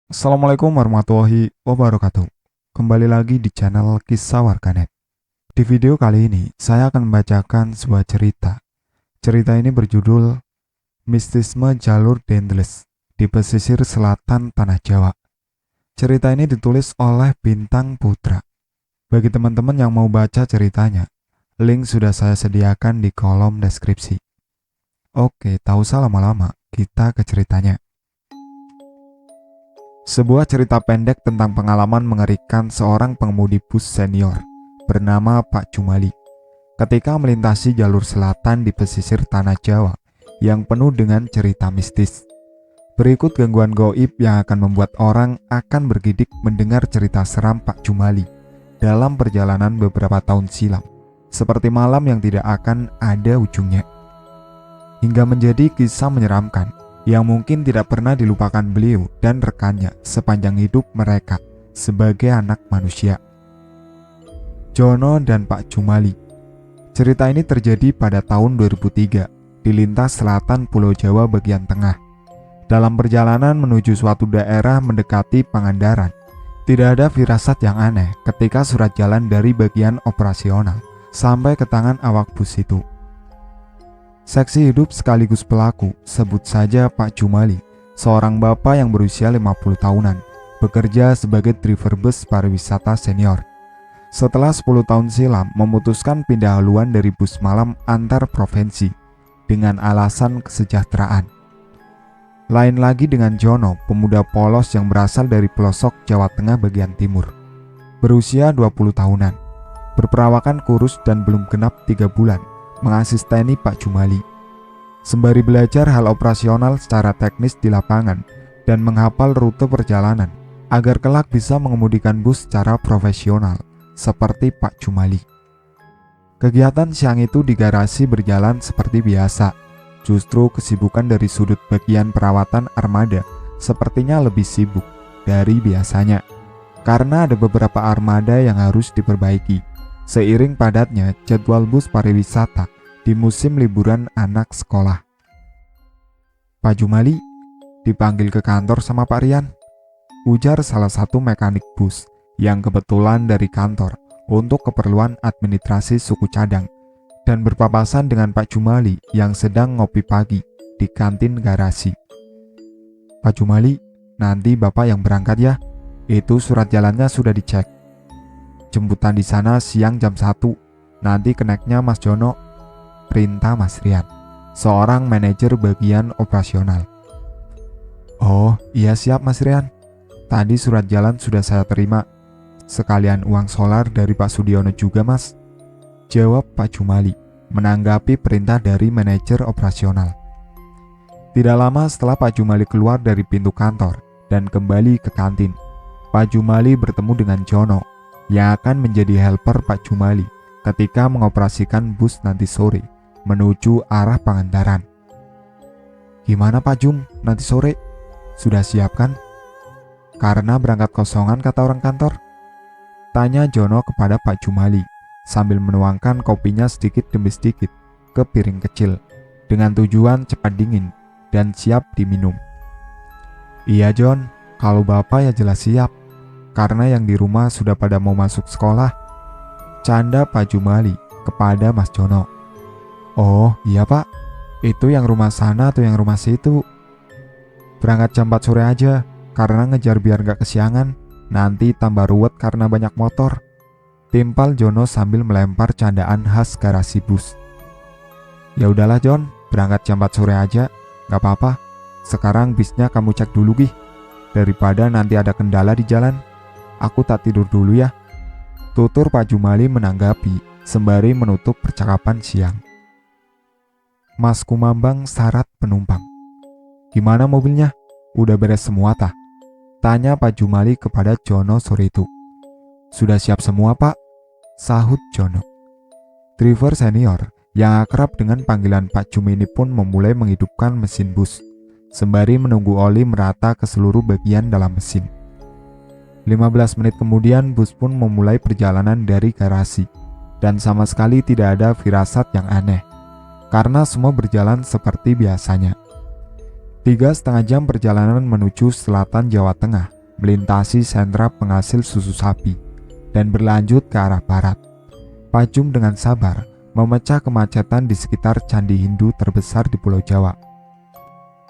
Assalamualaikum warahmatullahi wabarakatuh. Kembali lagi di channel Kisah Warganet. Di video kali ini, saya akan membacakan sebuah cerita. Cerita ini berjudul Mistisme Jalur Dendles di pesisir selatan Tanah Jawa. Cerita ini ditulis oleh Bintang Putra. Bagi teman-teman yang mau baca ceritanya, link sudah saya sediakan di kolom deskripsi. Oke, tak usah lama-lama, kita ke ceritanya. Sebuah cerita pendek tentang pengalaman mengerikan seorang pengemudi bus senior bernama Pak Jumali ketika melintasi jalur selatan di pesisir Tanah Jawa yang penuh dengan cerita mistis. Berikut gangguan gaib yang akan membuat orang akan bergidik mendengar cerita seram Pak Jumali dalam perjalanan beberapa tahun silam, seperti malam yang tidak akan ada ujungnya, hingga menjadi kisah menyeramkan yang mungkin tidak pernah dilupakan beliau dan rekannya sepanjang hidup mereka sebagai anak manusia. Jono dan Pak Jumali. Cerita ini terjadi pada tahun 2003 di lintas selatan Pulau Jawa bagian tengah. Dalam perjalanan menuju suatu daerah mendekati Pangandaran, tidak ada firasat yang aneh ketika surat jalan dari bagian operasional sampai ke tangan awak bus itu. Seksi hidup sekaligus pelaku, sebut saja Pak Jumali, seorang bapak yang berusia 50 tahunan, bekerja sebagai driver bus pariwisata senior. Setelah 10 tahun silam memutuskan pindah haluan dari bus malam antar provinsi dengan alasan kesejahteraan. Lain lagi dengan Jono, pemuda polos yang berasal dari pelosok Jawa Tengah bagian timur. Berusia 20 tahunan, berperawakan kurus dan belum genap 3 bulan, mengasisteni Pak Jumali. Sembari belajar hal operasional secara teknis di lapangan dan menghafal rute perjalanan agar kelak bisa mengemudikan bus secara profesional seperti Pak Jumali. Kegiatan siang itu di garasi berjalan seperti biasa. Justru kesibukan dari sudut bagian perawatan armada sepertinya lebih sibuk dari biasanya karena ada beberapa armada yang harus diperbaiki seiring padatnya jadwal bus pariwisata di musim liburan anak sekolah. Pak Jumali, dipanggil ke kantor sama Pak Rian, ujar salah satu mekanik bus yang kebetulan dari kantor untuk keperluan administrasi suku cadang dan berpapasan dengan Pak Jumali yang sedang ngopi pagi di kantin garasi. Pak Jumali, nanti Bapak yang berangkat ya, itu surat jalannya sudah dicek. Jemputan di sana siang jam 1, nanti keneknya Mas Jono, perintah Mas Rian, seorang manajer bagian operasional. Oh iya siap Mas Rian, tadi surat jalan sudah saya terima, sekalian uang solar dari Pak Sudiono juga Mas, jawab Pak Jumali menanggapi perintah dari manajer operasional. Tidak lama setelah Pak Jumali keluar dari pintu kantor dan kembali ke kantin, Pak Jumali bertemu dengan Jono yang akan menjadi helper Pak Jumali ketika mengoperasikan bus nanti sore menuju arah Pangandaran. Gimana Pak Jum, nanti sore? Sudah siap kan? Karena berangkat kosongan kata orang kantor, tanya Jono kepada Pak Jumali sambil menuangkan kopinya sedikit demi sedikit ke piring kecil dengan tujuan cepat dingin dan siap diminum. Iya John, kalau Bapak ya jelas siap, karena yang di rumah sudah pada mau masuk sekolah, canda Pak Jumali kepada Mas Jono. Oh iya Pak, itu yang rumah sana atau yang rumah situ? Berangkat jam 4 sore aja, karena ngejar biar gak kesiangan, nanti tambah ruwet karena banyak motor, timpal Jono sambil melempar candaan khas garasi bus. Ya udahlah John, berangkat jam 4 sore aja, gak apa-apa. Sekarang bisnya kamu cek dulu Gih, daripada nanti ada kendala di jalan. Aku tak tidur dulu ya, tutur Pak Jumali menanggapi sembari menutup percakapan siang. Mas Kumambang syarat penumpang. Gimana mobilnya? Udah beres semua tah? Tanya Pak Jumali kepada Jono sore itu. Sudah siap semua Pak, sahut Jono. Driver senior yang akrab dengan panggilan Pak Jum ini pun memulai menghidupkan mesin bus sembari menunggu oli merata ke seluruh bagian dalam mesin. 15 menit kemudian bus pun memulai perjalanan dari garasi dan sama sekali tidak ada firasat yang aneh karena semua berjalan seperti biasanya. 3,5 jam perjalanan menuju selatan Jawa Tengah melintasi sentra penghasil susu sapi, dan berlanjut ke arah barat. Pajum dengan sabar memecah kemacetan di sekitar candi Hindu terbesar di Pulau Jawa.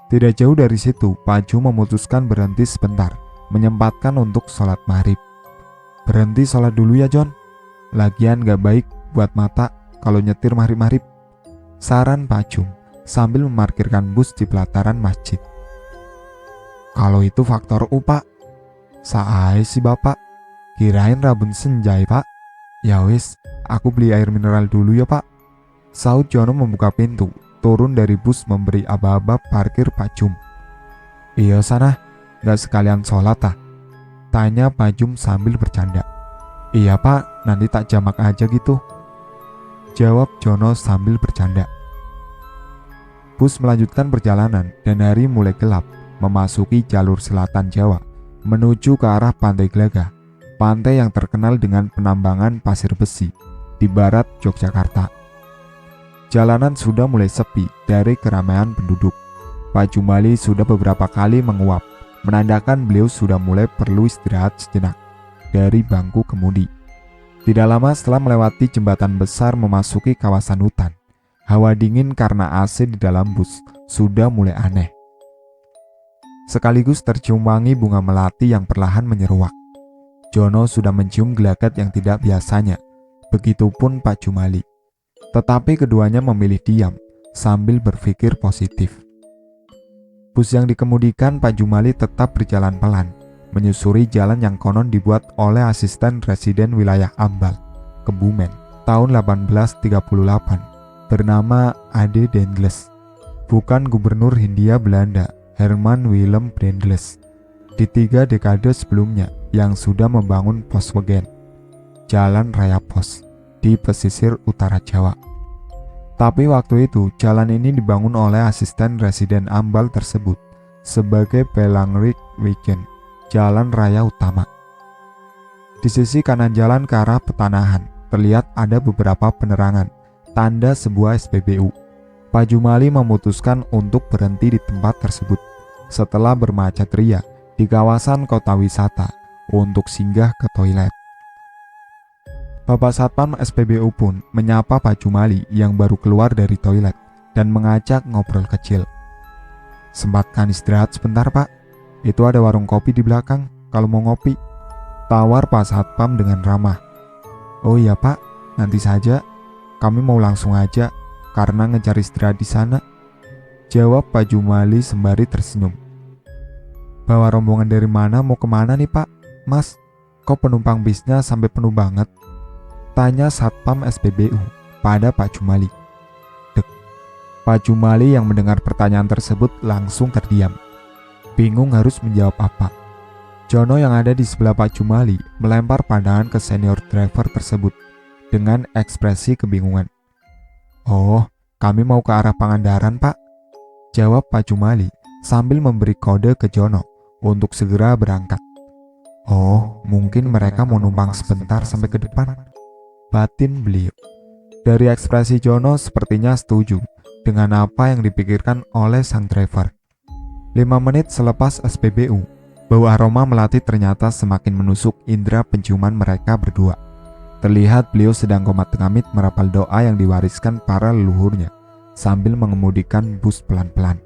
Tidak jauh dari situ, Pajum memutuskan berhenti sebentar, menyempatkan untuk sholat maghrib. "Berhenti sholat dulu ya John, lagian gak baik buat mata kalau nyetir maghrib-maghrib," saran Pajum sambil memarkirkan bus di pelataran masjid. "Kalau itu faktor U pak, saai si bapak, kirain rabun senjai pak. Ya wis, aku beli air mineral dulu ya pak," saut Jono membuka pintu, turun dari bus memberi aba-aba parkir Pajum. "Iya sana, gak sekalian sholat ah?" tanya Pajum sambil bercanda. "Iya pak, nanti tak jamak aja gitu," jawab Jono sambil bercanda. Bus melanjutkan perjalanan dan hari mulai gelap, memasuki jalur selatan Jawa, menuju ke arah Pantai Glagah, pantai yang terkenal dengan penambangan pasir besi di barat Yogyakarta. Jalanan sudah mulai sepi dari keramaian penduduk. Pak Jumali sudah beberapa kali menguap, menandakan beliau sudah mulai perlu istirahat sejenak dari bangku kemudi. Tidak lama setelah melewati jembatan besar memasuki kawasan hutan, hawa dingin karena AC di dalam bus sudah mulai aneh. Sekaligus tercium wangi bunga melati yang perlahan menyeruak. Jono sudah mencium gelagat yang tidak biasanya, begitupun Pak Jumali. Tetapi keduanya memilih diam sambil berpikir positif. Bus yang dikemudikan Pak Jumali tetap berjalan pelan, menyusuri jalan yang konon dibuat oleh asisten residen wilayah Ambal, Kebumen, tahun 1838, bernama Ade Dendles, bukan gubernur Hindia Belanda Herman Willem Dendles, di 3 dekade sebelumnya yang sudah membangun pos Wegen, jalan raya pos, di pesisir utara Jawa. Tapi waktu itu jalan ini dibangun oleh asisten residen Ambal tersebut sebagai Pelangrik Wegen, jalan raya utama. Di sisi kanan jalan ke arah petanahan terlihat ada beberapa penerangan, tanda sebuah SPBU. Pak Jumali memutuskan untuk berhenti di tempat tersebut setelah bermacet ria di kawasan kota wisata untuk singgah ke toilet. Bapak Satpam SPBU pun menyapa Pak Jumali yang baru keluar dari toilet dan mengajak ngobrol kecil. "Sempatkan istirahat sebentar pak, itu ada warung kopi di belakang kalau mau ngopi," tawar Pak Satpam dengan ramah. "Oh iya pak, nanti saja, kami mau langsung aja karena ngejar istirahat di sana," jawab Pak Jumali sembari tersenyum. "Bawa rombongan dari mana, mau kemana nih pak? Mas, kok penumpang bisnya sampai penuh banget?" tanya Satpam SPBU pada Pak Jumali. Dek. Pak Jumali yang mendengar pertanyaan tersebut langsung terdiam, bingung harus menjawab apa. Jono yang ada di sebelah Pak Jumali melempar pandangan ke senior driver tersebut dengan ekspresi kebingungan. "Oh, kami mau ke arah Pangandaran pak," jawab Pak Jumali sambil memberi kode ke Jono untuk segera berangkat. "Oh, mungkin mereka mau numpang sebentar sampai ke depan," batin beliau. Dari ekspresi Jono sepertinya setuju dengan apa yang dipikirkan oleh sang driver. 5 menit selepas SPBU, bau aroma melati ternyata semakin menusuk indera penciuman mereka berdua. Terlihat beliau sedang komat-kamit merapal doa yang diwariskan para leluhurnya sambil mengemudikan bus pelan-pelan.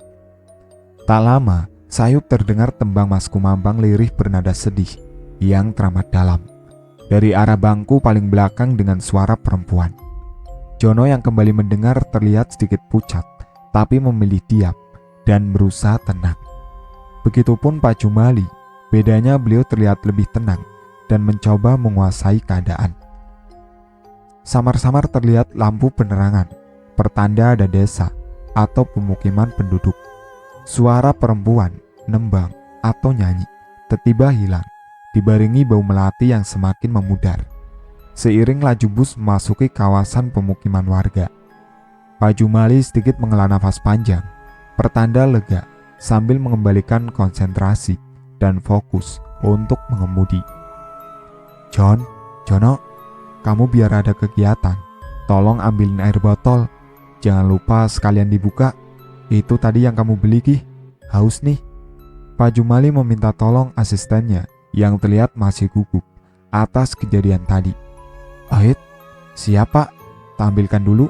Tak lama, sayup terdengar tembang Mas Kumambang lirih bernada sedih yang teramat dalam dari arah bangku paling belakang dengan suara perempuan. Jono yang kembali mendengar terlihat sedikit pucat, tapi memilih diam dan berusaha tenang. Begitupun Pak Jumali, bedanya beliau terlihat lebih tenang dan mencoba menguasai keadaan. Samar-samar terlihat lampu penerangan, pertanda ada desa atau pemukiman penduduk. Suara perempuan, nembang atau nyanyi tiba-tiba hilang, dibarengi bau melati yang semakin memudar. Seiring laju bus memasuki kawasan pemukiman warga, Pak Jumali sedikit menghela nafas panjang, pertanda lega sambil mengembalikan konsentrasi dan fokus untuk mengemudi. Jono, kamu biar ada kegiatan, tolong ambilin air botol, jangan lupa sekalian dibuka, itu tadi yang kamu beli Ki, haus nih." Pak Jumali meminta tolong asistennya yang terlihat masih gugup atas kejadian tadi. "Ait, siapa? Tampilkan dulu,"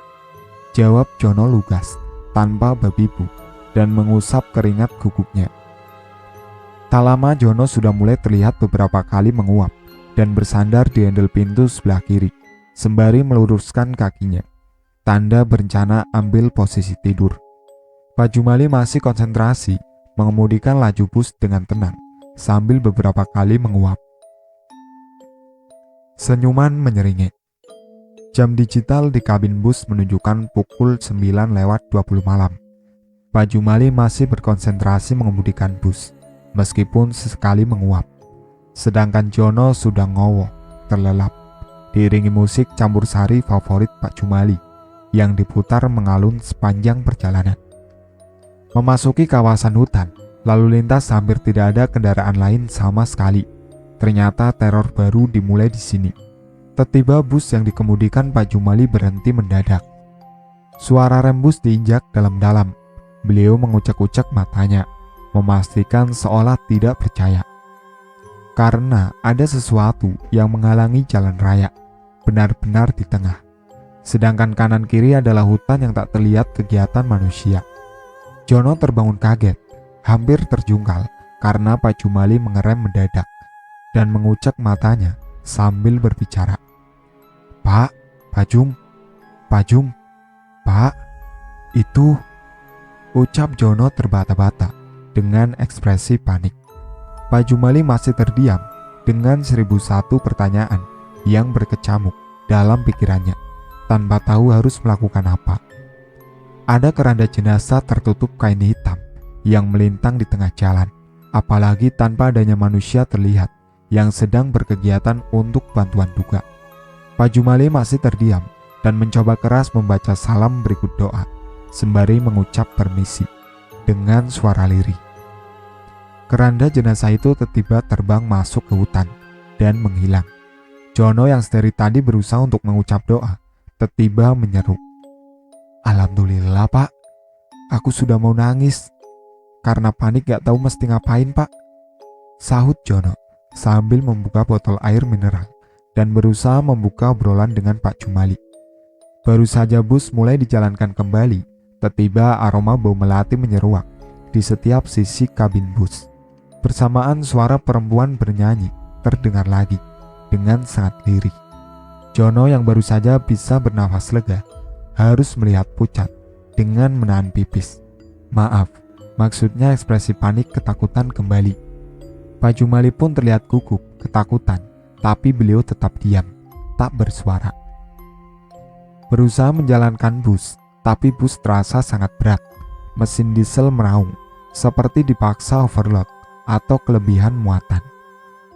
jawab Jono lugas tanpa babi bu dan mengusap keringat gugupnya. Tak lama Jono sudah mulai terlihat beberapa kali menguap dan bersandar di handle pintu sebelah kiri sembari meluruskan kakinya, tanda berencana ambil posisi tidur. Pak Jumali masih konsentrasi mengemudikan laju bus dengan tenang sambil beberapa kali menguap. Senyuman menyeringai. Jam digital di kabin bus menunjukkan pukul 9:20 malam. Pak Jumali masih berkonsentrasi mengemudikan bus, meskipun sesekali menguap. Sedangkan Jono sudah ngowoh, terlelap, diiringi musik campur sari favorit Pak Jumali yang diputar mengalun sepanjang perjalanan. Memasuki kawasan hutan, lalu lintas hampir tidak ada kendaraan lain sama sekali. Ternyata teror baru dimulai di sini. Tiba-tiba bus yang dikemudikan Pak Jumali berhenti mendadak. Suara rem bus diinjak dalam-dalam. Beliau mengucek-ucek matanya, memastikan seolah tidak percaya. Karena ada sesuatu yang menghalangi jalan raya, benar-benar di tengah. Sedangkan kanan kiri adalah hutan yang tak terlihat kegiatan manusia. Jono terbangun kaget, hampir terjungkal karena Pak Jumali mengerem mendadak dan mengucek matanya sambil berbicara. "Pak, Pak Jum, Pak, itu," ucap Jono terbata-bata dengan ekspresi panik. Pak Jumali masih terdiam dengan 1001 pertanyaan yang berkecamuk dalam pikirannya tanpa tahu harus melakukan apa. Ada keranda jenazah tertutup kain hitam yang melintang di tengah jalan, apalagi tanpa adanya manusia terlihat yang sedang berkegiatan untuk bantuan duka. Pak Jumali masih terdiam dan mencoba keras membaca salam berikut doa, sembari mengucap permisi dengan suara lirih. Keranda jenazah itu tiba-tiba terbang masuk ke hutan dan menghilang. Jono yang dari tadi berusaha untuk mengucap doa, tiba-tiba menyeru, "Alhamdulillah Pak, aku sudah mau nangis. Karena panik gak tahu mesti ngapain Pak," sahut Jono sambil membuka botol air mineral dan berusaha membuka obrolan dengan Pak Jumali. Baru saja bus mulai dijalankan kembali, tiba-tiba aroma bau melati menyeruak di setiap sisi kabin bus. Bersamaan suara perempuan bernyanyi terdengar lagi dengan sangat lirih. Jono yang baru saja bisa bernafas lega harus melihat pucat dengan menahan pipis. Maaf, maksudnya ekspresi panik ketakutan kembali. Pak Jumali pun terlihat gugup, ketakutan, tapi beliau tetap diam, tak bersuara. Berusaha menjalankan bus, tapi bus terasa sangat berat. Mesin diesel meraung, seperti dipaksa overload atau kelebihan muatan.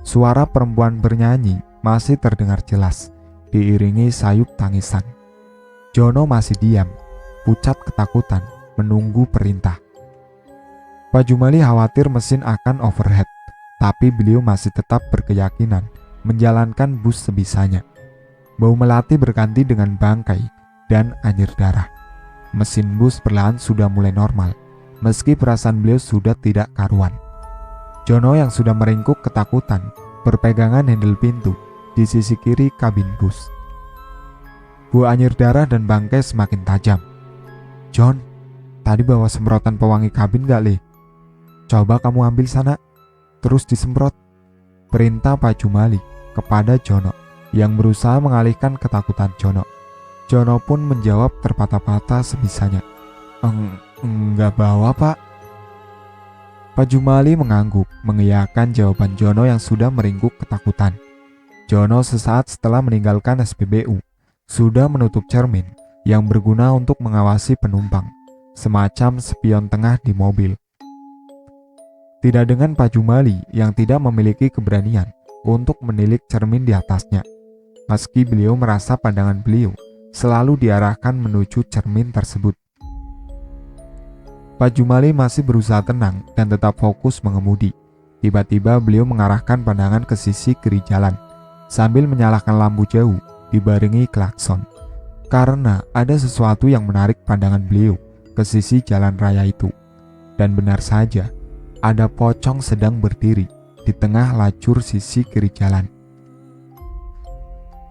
Suara perempuan bernyanyi masih terdengar jelas, diiringi sayup tangisan. Jono masih diam, pucat ketakutan, menunggu perintah. Pak Jumali khawatir mesin akan overheat, tapi beliau masih tetap berkeyakinan menjalankan bus sebisanya. Bau melati berganti dengan bangkai dan anyir darah. Mesin bus perlahan sudah mulai normal, meski perasaan beliau sudah tidak karuan. Jono yang sudah meringkuk ketakutan berpegangan handle pintu di sisi kiri kabin bus. Bau anyir darah dan bangkai semakin tajam. "John, tadi bawa semprotan pewangi kabin gak, Le? Coba kamu ambil sana, terus disemprot," perintah Pak Jumali kepada Jono yang berusaha mengalihkan ketakutan Jono. Jono pun menjawab terpatah-patah sebisanya, Enggak bawa Pak." Pak Jumali mengangguk mengiyakan jawaban Jono yang sudah meringkuk ketakutan. Jono sesaat setelah meninggalkan SPBU sudah menutup cermin yang berguna untuk mengawasi penumpang, semacam spion tengah di mobil. Tidak dengan Pak Jumali yang tidak memiliki keberanian untuk menilik cermin di atasnya, meski beliau merasa pandangan beliau selalu diarahkan menuju cermin tersebut. Pak Jumali masih berusaha tenang dan tetap fokus mengemudi. Tiba-tiba beliau mengarahkan pandangan ke sisi kiri jalan sambil menyalakan lampu jauh dibarengi klakson, karena ada sesuatu yang menarik pandangan beliau ke sisi jalan raya itu. Dan benar saja, ada pocong sedang berdiri di tengah lajur sisi kiri jalan,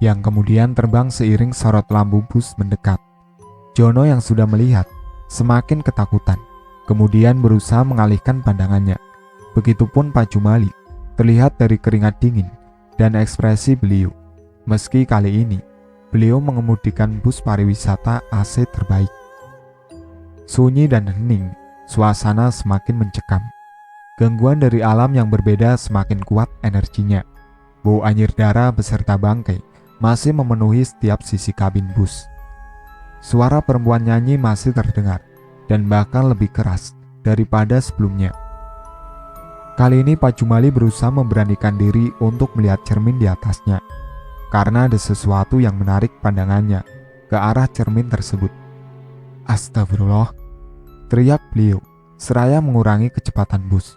yang kemudian terbang seiring sorot lampu bus mendekat. Jono yang sudah melihat semakin ketakutan, kemudian berusaha mengalihkan pandangannya. Begitupun Pak Jumali, terlihat dari keringat dingin dan ekspresi beliau. Meski kali ini beliau mengemudikan bus pariwisata AC terbaik. Sunyi dan hening, suasana semakin mencekam. Gangguan dari alam yang berbeda semakin kuat energinya. Bau anyir darah beserta bangkai masih memenuhi setiap sisi kabin bus. Suara perempuan nyanyi masih terdengar dan bahkan lebih keras daripada sebelumnya. Kali ini Pak Jumali berusaha memberanikan diri untuk melihat cermin di atasnya, karena ada sesuatu yang menarik pandangannya ke arah cermin tersebut. Astagfirullah, teriak beliau seraya mengurangi kecepatan bus.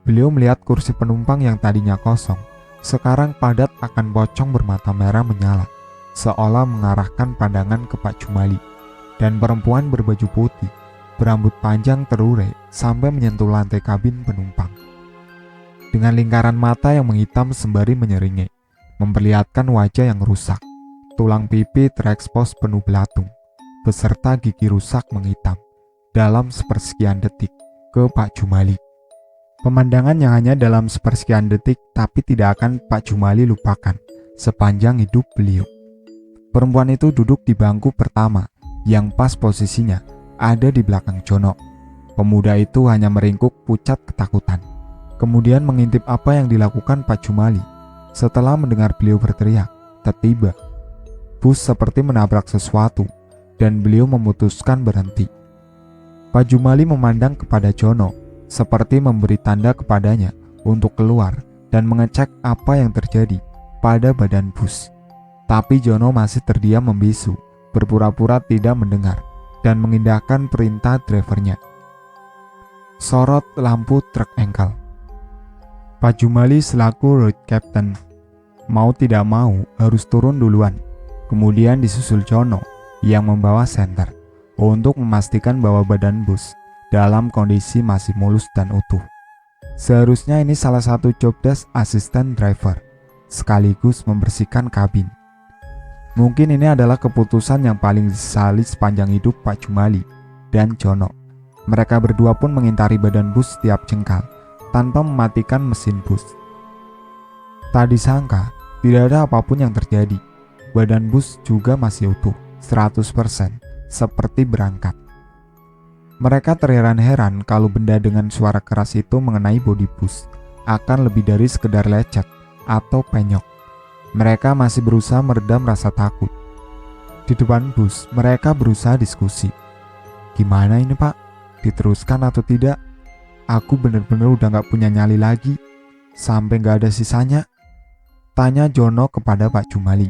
Beliau melihat kursi penumpang yang tadinya kosong sekarang padat akan pocong bermata merah menyala, seolah mengarahkan pandangan ke Pak Jumali. Dan perempuan berbaju putih, berambut panjang terurai sampai menyentuh lantai kabin penumpang. Dengan lingkaran mata yang menghitam sembari menyeringai, memperlihatkan wajah yang rusak, tulang pipi terekspos penuh belatung, beserta gigi rusak menghitam dalam sepersekian detik ke Pak Jumali. Pemandangan yang hanya dalam sepersekian detik tapi tidak akan Pak Jumali lupakan sepanjang hidup beliau. Perempuan itu duduk di bangku pertama yang pas posisinya ada di belakang Jono. Pemuda itu hanya meringkuk pucat ketakutan, kemudian mengintip apa yang dilakukan Pak Jumali. Setelah mendengar beliau berteriak, tiba-tiba bus seperti menabrak sesuatu dan beliau memutuskan berhenti. Pak Jumali memandang kepada Jono seperti memberi tanda kepadanya untuk keluar dan mengecek apa yang terjadi pada badan bus. Tapi Jono masih terdiam membisu, berpura-pura tidak mendengar dan mengindahkan perintah drivernya. Sorot lampu truk engkel. Pak Jumali selaku road captain mau tidak mau harus turun duluan, kemudian disusul Jono yang membawa senter untuk memastikan bahwa badan bus dalam kondisi masih mulus dan utuh. Seharusnya ini salah satu job desk asisten driver, sekaligus membersihkan kabin. Mungkin ini adalah keputusan yang paling disesali sepanjang hidup Pak Jumali dan Jono. Mereka berdua pun mengintari badan bus setiap jengkal, tanpa mematikan mesin bus. Tak disangka, tidak ada apapun yang terjadi. Badan bus juga masih utuh, 100%, seperti berangkat. Mereka terheran-heran kalau benda dengan suara keras itu mengenai bodi bus akan lebih dari sekedar lecet atau penyok. Mereka masih berusaha meredam rasa takut. Di depan bus, mereka berusaha diskusi. Gimana ini Pak? Diteruskan atau tidak? Aku bener-bener udah gak punya nyali lagi, sampai gak ada sisanya. Tanya Jono kepada Pak Jumali.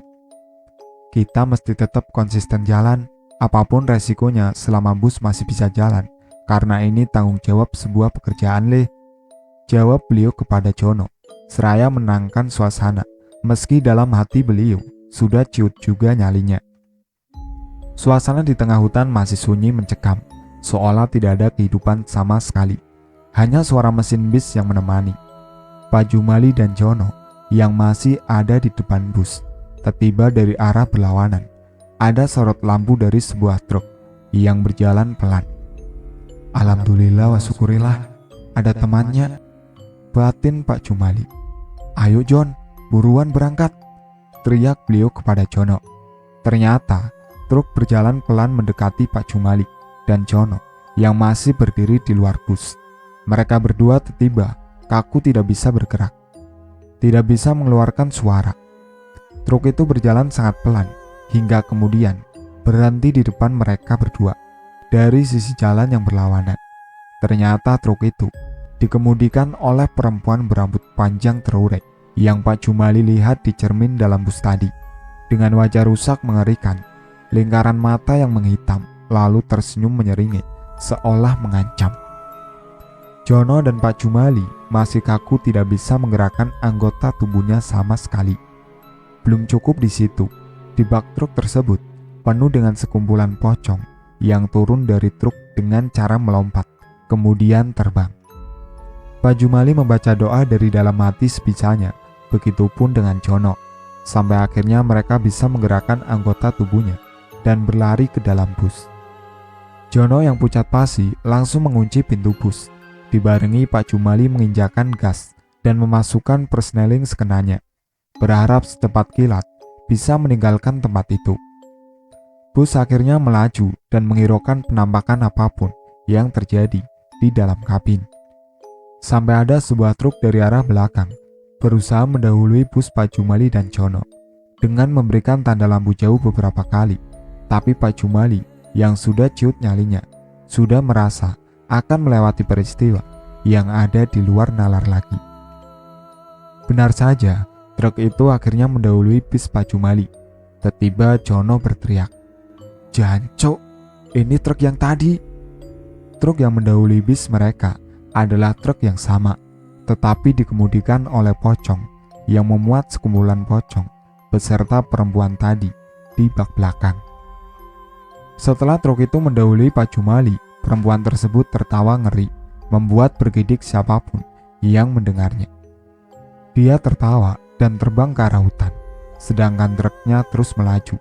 Kita mesti tetap konsisten jalan, apapun resikonya selama bus masih bisa jalan, karena ini tanggung jawab sebuah pekerjaan leh. Jawab beliau kepada Jono, seraya menenangkan suasana, meski dalam hati beliau sudah ciut juga nyalinya. Suasana di tengah hutan masih sunyi mencekam, seolah tidak ada kehidupan sama sekali. Hanya suara mesin bis yang menemani. Pak Jumali dan Jono yang masih ada di depan bus, tiba dari arah berlawanan. Ada sorot lampu dari sebuah truk yang berjalan pelan. Alhamdulillah wa syukurillah, ada temannya, batin Pak Jumali. Ayo John, buruan berangkat, teriak beliau kepada Jono. Ternyata truk berjalan pelan mendekati Pak Jumali dan Jono yang masih berdiri di luar bus. Mereka berdua tiba kaku, tidak bisa bergerak, tidak bisa mengeluarkan suara. Truk itu berjalan sangat pelan hingga kemudian berhenti di depan mereka berdua dari sisi jalan yang berlawanan. Ternyata truk itu dikemudikan oleh perempuan berambut panjang terurai yang Pak Jumali lihat di cermin dalam bus tadi. Dengan wajah rusak mengerikan, lingkaran mata yang menghitam, lalu tersenyum menyeringai seolah mengancam. Jono dan Pak Jumali masih kaku, tidak bisa menggerakkan anggota tubuhnya sama sekali. Belum cukup di situ, di bak truk tersebut penuh dengan sekumpulan pocong yang turun dari truk dengan cara melompat, kemudian terbang. Pak Jumali membaca doa dari dalam hati sebisanya, begitupun dengan Jono, sampai akhirnya mereka bisa menggerakkan anggota tubuhnya dan berlari ke dalam bus. Jono yang pucat pasi langsung mengunci pintu bus, dibarengi Pak Jumali menginjakan gas dan memasukkan persneling sekenanya, berharap secepat kilat bisa meninggalkan tempat itu. Bus akhirnya melaju dan menghiraukan penampakan apapun yang terjadi di dalam kabin. Sampai ada sebuah truk dari arah belakang berusaha mendahului bus Pak Jumali dan Jono dengan memberikan tanda lampu jauh beberapa kali. Tapi Pak Jumali yang sudah ciut nyalinya sudah merasa akan melewati peristiwa yang ada di luar nalar lagi. Benar saja, truk itu akhirnya mendahului bis Pak Jumali. Tiba-tiba Jono berteriak, "Jancuk, ini truk yang tadi." Truk yang mendahului bis mereka adalah truk yang sama, tetapi dikemudikan oleh pocong yang memuat sekumpulan pocong beserta perempuan tadi di bak belakang. Setelah truk itu mendahului Pak Jumali, perempuan tersebut tertawa ngeri, membuat bergidik siapapun yang mendengarnya. Dia tertawa dan terbang ke arah hutan, sedangkan truknya terus melaju.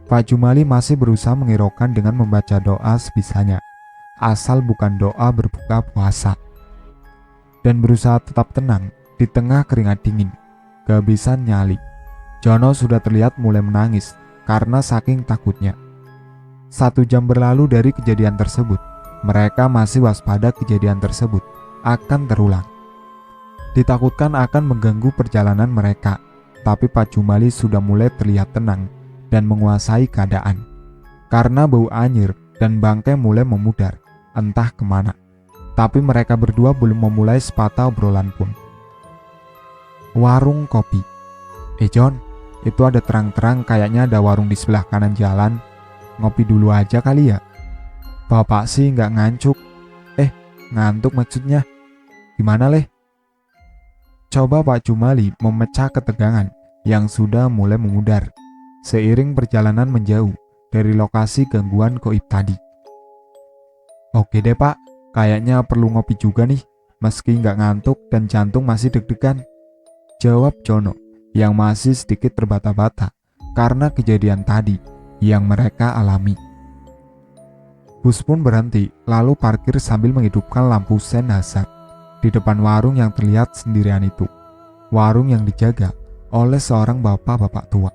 Pak Jumali masih berusaha menghiraukan dengan membaca doa sebisanya, asal bukan doa berbuka puasa, dan berusaha tetap tenang di tengah keringat dingin, kehabisan nyali. Jono sudah terlihat mulai menangis karena saking takutnya. 1 jam berlalu dari kejadian tersebut, mereka masih waspada kejadian tersebut akan terulang. Ditakutkan akan mengganggu perjalanan mereka, tapi Pak Jumali sudah mulai terlihat tenang dan menguasai keadaan. Karena bau anyir dan bangkai mulai memudar, entah kemana. Tapi mereka berdua belum memulai sepatah obrolan pun. Warung kopi. John, itu ada terang-terang kayaknya ada warung di sebelah kanan jalan. Ngopi dulu aja kali ya. Bapak sih nggak ngantuk. Ngantuk maksudnya. Gimana leh? Coba Pak Jumali memecah ketegangan yang sudah mulai memudar seiring perjalanan menjauh dari lokasi gangguan goib tadi. Oke deh Pak, kayaknya perlu ngopi juga nih, meski nggak ngantuk dan jantung masih deg-degan, jawab Jono yang masih sedikit terbata-bata karena kejadian tadi yang mereka alami. Bus pun berhenti, lalu parkir sambil menghidupkan lampu sen hazard di depan warung yang terlihat sendirian itu. Warung yang dijaga oleh seorang bapak-bapak tua.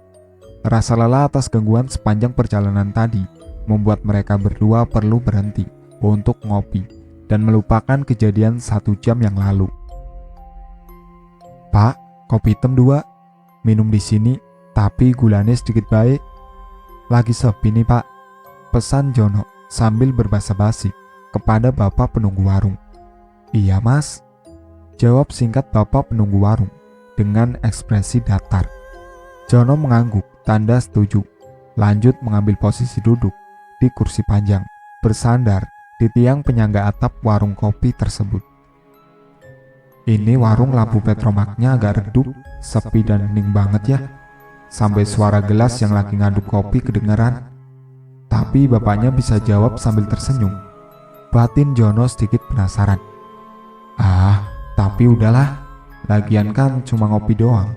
Rasa lelah atas gangguan sepanjang perjalanan tadi membuat mereka berdua perlu berhenti untuk ngopi dan melupakan kejadian 1 jam yang lalu. Pak, kopi hitam 2, minum di sini, tapi gulanya sedikit baik. Lagi sepi nih Pak, pesan Jono sambil berbasa-basi kepada bapak penunggu warung. Iya mas, jawab singkat bapak penunggu warung dengan ekspresi datar. Jono mengangguk tanda setuju, lanjut mengambil posisi duduk di kursi panjang, bersandar di tiang penyangga atap warung kopi tersebut. Ini warung lampu petromaknya agak redup, sepi dan hening banget ya. Sampai suara gelas yang lagi ngaduk kopi kedengaran. Tapi bapaknya bisa jawab sambil tersenyum. Batin Jono sedikit penasaran. Tapi udahlah, lagian kan cuma ngopi doang.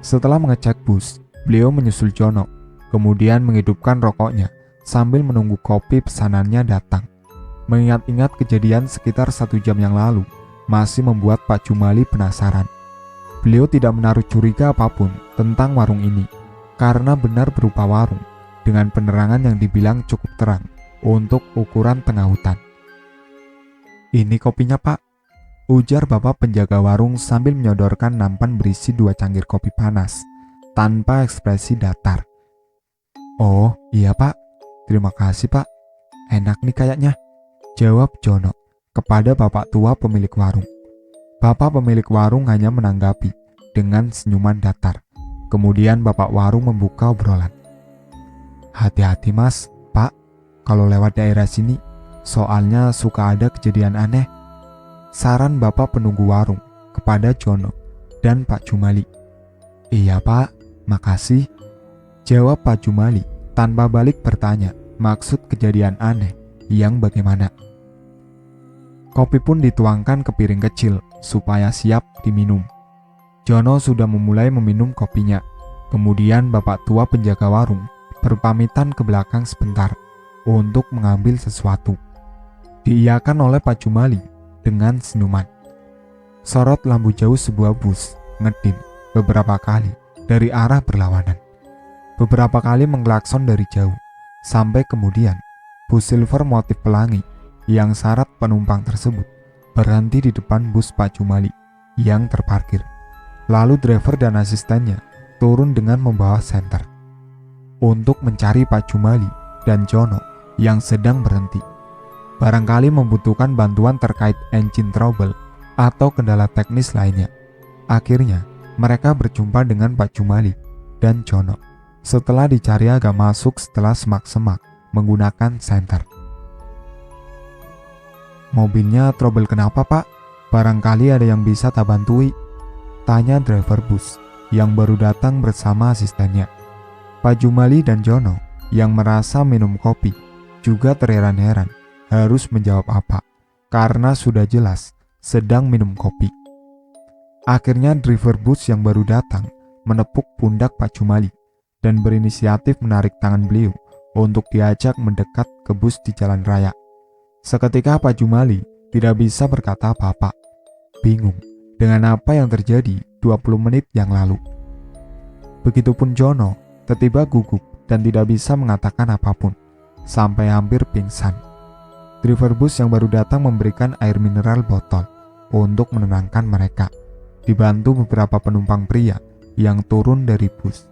Setelah mengecek bus, beliau menyusul Jono, kemudian menghidupkan rokoknya sambil menunggu kopi pesanannya datang. Mengingat-ingat kejadian sekitar 1 jam yang lalu masih membuat Pak Jumali penasaran. Beliau tidak menaruh curiga apapun tentang warung ini, karena benar berupa warung dengan penerangan yang dibilang cukup terang untuk ukuran tengah hutan. Ini kopinya Pak, ujar bapak penjaga warung sambil menyodorkan nampan berisi 2 cangkir kopi panas, tanpa ekspresi datar. Oh iya Pak, terima kasih Pak, enak nih kayaknya, jawab Jono kepada bapak tua pemilik warung. Bapak pemilik warung hanya menanggapi dengan senyuman datar. Kemudian bapak warung membuka obrolan. Hati-hati mas, Pak, kalau lewat daerah sini, soalnya suka ada kejadian aneh. Saran bapak penunggu warung kepada Jono dan Pak Jumali. Iya Pak, makasih, jawab Pak Jumali tanpa balik bertanya maksud kejadian aneh yang bagaimana. Kopi pun dituangkan ke piring kecil supaya siap diminum. Jono sudah memulai meminum kopinya. Kemudian bapak tua penjaga warung berpamitan ke belakang sebentar untuk mengambil sesuatu. Diiyakan oleh Pak Jumali dengan senyuman. Sorot lampu jauh sebuah bus ngedin beberapa kali dari arah berlawanan. Beberapa kali mengklakson dari jauh, sampai kemudian bus silver motif pelangi yang syarat penumpang tersebut berhenti di depan bus Pak Jumali yang terparkir. Lalu driver dan asistennya turun dengan membawa senter untuk mencari Pak Jumali dan Jono yang sedang berhenti. Barangkali membutuhkan bantuan terkait engine trouble atau kendala teknis lainnya. Akhirnya mereka berjumpa dengan Pak Jumali dan Jono setelah dicari agak masuk setelah semak-semak menggunakan senter. "Mobilnya trouble kenapa, Pak? Barangkali ada yang bisa tak bantui?" tanya driver bus yang baru datang bersama asistennya. Pak Jumali dan Jono yang merasa minum kopi juga terheran-heran harus menjawab apa, karena sudah jelas sedang minum kopi. Akhirnya driver bus yang baru datang menepuk pundak Pak Jumali dan berinisiatif menarik tangan beliau untuk diajak mendekat ke bus di jalan raya. Seketika Pak Jumali tidak bisa berkata apa-apa, bingung dengan apa yang terjadi 20 menit yang lalu. Begitupun Jono, tiba-tiba gugup dan tidak bisa mengatakan apapun, sampai hampir pingsan. Driver bus yang baru datang memberikan air mineral botol untuk menenangkan mereka, dibantu beberapa penumpang pria yang turun dari bus.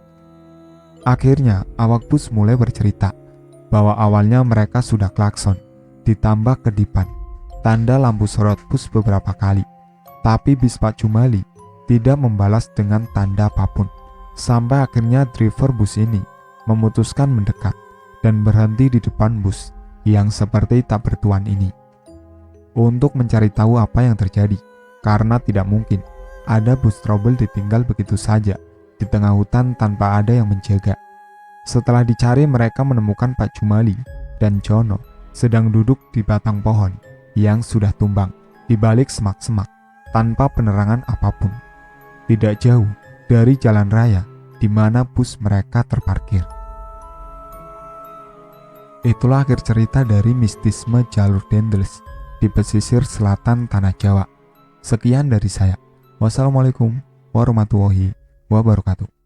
Akhirnya awak bus mulai bercerita bahwa awalnya mereka sudah klakson, ditambah kedipan, tanda lampu sorot bus beberapa kali, tapi bis Pak Jumali tidak membalas dengan tanda apapun, sampai akhirnya driver bus ini memutuskan mendekat dan berhenti di depan bus yang seperti tak bertuan ini untuk mencari tahu apa yang terjadi, karena tidak mungkin ada bus trouble ditinggal begitu saja di tengah hutan tanpa ada yang menjaga. Setelah dicari, mereka menemukan Pak Jumali dan Jono sedang duduk di batang pohon yang sudah tumbang di balik semak-semak tanpa penerangan apapun, tidak jauh dari jalan raya di mana bus mereka terparkir. Itulah akhir cerita dari mistisme jalur Dendels di pesisir selatan Tanah Jawa. Sekian dari saya. Wassalamualaikum warahmatullahi wabarakatuh.